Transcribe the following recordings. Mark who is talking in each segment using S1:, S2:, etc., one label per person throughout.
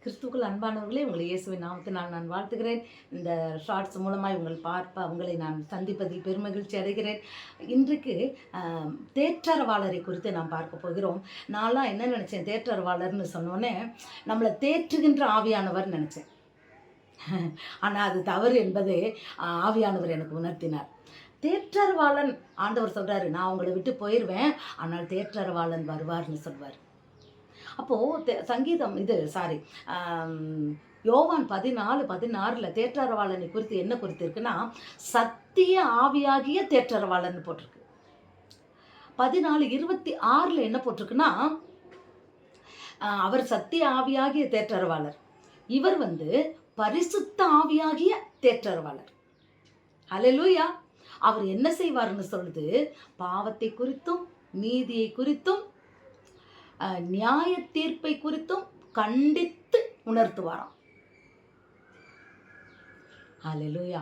S1: கிறிஸ்துவுக்குள் அன்பானவர்களே, உங்களை இயேசுவின் நாமத்தினால் நான் வாழ்த்துகிறேன். இந்த ஷார்ட்ஸ் மூலமாய் உங்களை நான் சந்திப்பதில் பெருமகிழ்ச்சி அடைகிறேன். இன்றைக்கு தேற்றரவாளரை குறித்து நாம் பார்க்க போகிறோம். நான்லாம் என்ன நினச்சேன், தேற்றரவாளர்னு சொன்னோன்னே நம்மளை தேற்றுகின்ற ஆவியானவர் நினச்சேன். ஆனால் அது தவறு என்பதை ஆவியானவர் எனக்கு உணர்த்தினார். தேற்றரவாளன், ஆண்டவர் சொல்கிறாரு, நான் உங்களை விட்டு போயிடுவேன், ஆனால் தேற்றரவாளன் வருவார்னு சொல்வார். அப்போது சங்கீதம் யோவான் 14:16 தேற்றரவாளனை குறித்து என்ன குறித்து இருக்குன்னா, சத்திய ஆவியாகிய தேற்றரவாளன் போட்டிருக்கு. 14:26 என்ன போட்டிருக்குன்னா, அவர் சத்திய ஆவியாகிய தேற்றரவாளர், இவர் பரிசுத்த ஆவியாகிய தேற்றரவாளர். ஹல்லேலூயா. அவர் என்ன செய்வார்னு சொல்லுது, பாவத்தை குறித்தும் நீதியை குறித்தும் நியாய தீர்ப்பை குறித்தும் கண்டித்து உணர்த்துவாராம். ஹல்லேலூயா.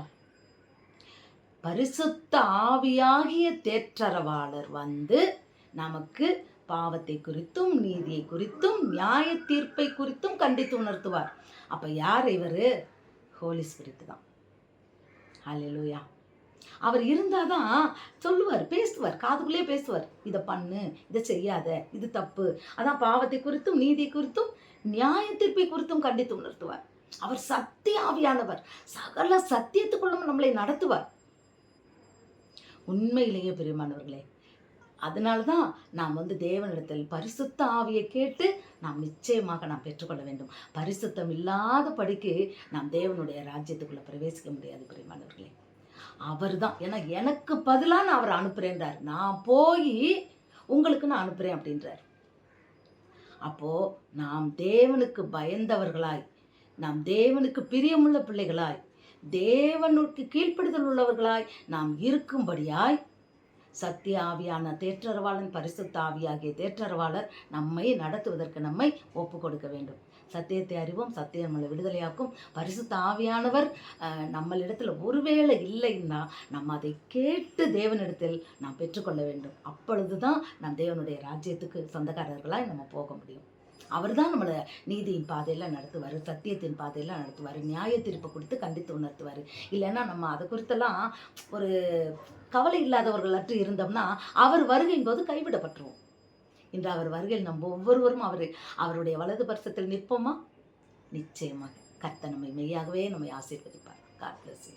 S1: பரிசுத்த ஆவியாகிய தேற்றரவாளர் நமக்கு பாவத்தை குறித்தும் நீதியை குறித்தும் நியாய தீர்ப்பை குறித்தும் கண்டித்து உணர்த்துவார். அப்ப யார் இவர்? ஹோலி ஸ்பிரிட் தான். ஹல்லேலூயா. அவர் இருந்தாதான் சொல்லுவார், பேசுவார், காதுக்குள்ளே பேசுவார். இதை பண்ணு, இதை செய்யாத, இது தப்பு. அதான் பாவத்தை குறித்தும் நீதியை குறித்தும் நியாய தீர்ப்பை குறித்தும் கண்டித்து உணர்த்துவார். அவர் சத்திய ஆவியானவர், சகல சத்தியத்துக்குள்ளும் நம்மளை நடத்துவார். உண்மையிலேயே பிரியமானவர்களே, அதனால்தான் நாம் தேவனிடத்தில் பரிசுத்த ஆவியை கேட்டு நாம் நிச்சயமாக பெற்றுக்கொள்ள வேண்டும். பரிசுத்தம் இல்லாத படிக்கு நாம் தேவனுடைய ராஜ்யத்துக்குள்ள பிரவேசிக்க முடியாது பிரியமானவர்களே. அவர் தான், ஏன்னா எனக்கு பதிலாக நான் அவரை அனுப்புறேன்றார். நான் போய் உங்களுக்கு நான் அனுப்புறேன் அப்படின்றார். அப்போ நாம் தேவனுக்கு பயந்தவர்களாய், நாம் தேவனுக்கு பிரியமுள்ள பிள்ளைகளாய், தேவனுக்கு கீழ்ப்படுதல் உள்ளவர்களாய் நாம் இருக்கும்படியாய் சத்திய ஆவியான தேற்றரவாளன், பரிசுத்த ஆவியாகிய தேற்றரவாளர் நம்மை நடத்துவதற்கு நம்மை ஒப்பு கொடுக்க வேண்டும். சத்தியத்தை அறிவோம், சத்தியம் நம்மளை விடுதலையாக்கும். பரிசுத்த ஆவியானவர் நம்மளிடத்தில் ஒருவேளை இல்லைன்னா நம்ம அதை கேட்டு தேவனிடத்தில் நாம் பெற்றுக்கொள்ள வேண்டும். அப்பொழுதுதான் நாம் தேவனுடைய ராஜ்யத்துக்கு சொந்தக்காரர்களாய் நம்ம போக முடியும். அவர் தான் நம்மளை நீதியின் பாதையெல்லாம் நடத்துவார், சத்தியத்தின் பாதையெல்லாம் நடத்துவார், நியாய தீர்ப்பை கொடுத்து கண்டித்து உணர்த்துவார். இல்லைன்னா நம்ம அதை குறித்தெல்லாம் ஒரு கவலை இல்லாதவர்களற்று இருந்தோம்னா அவர் வருகையின் போது கைவிடப்பட்டுருவோம். இன்று அவர் வருகையில் நம்ம ஒவ்வொருவரும் அவருடைய வலது பரிசத்தில் நிற்போமா? நிச்சயமாக கர்த்தர் நம்மை மெய்யாகவே நம்மை ஆசீர்வதிப்பார். God bless you.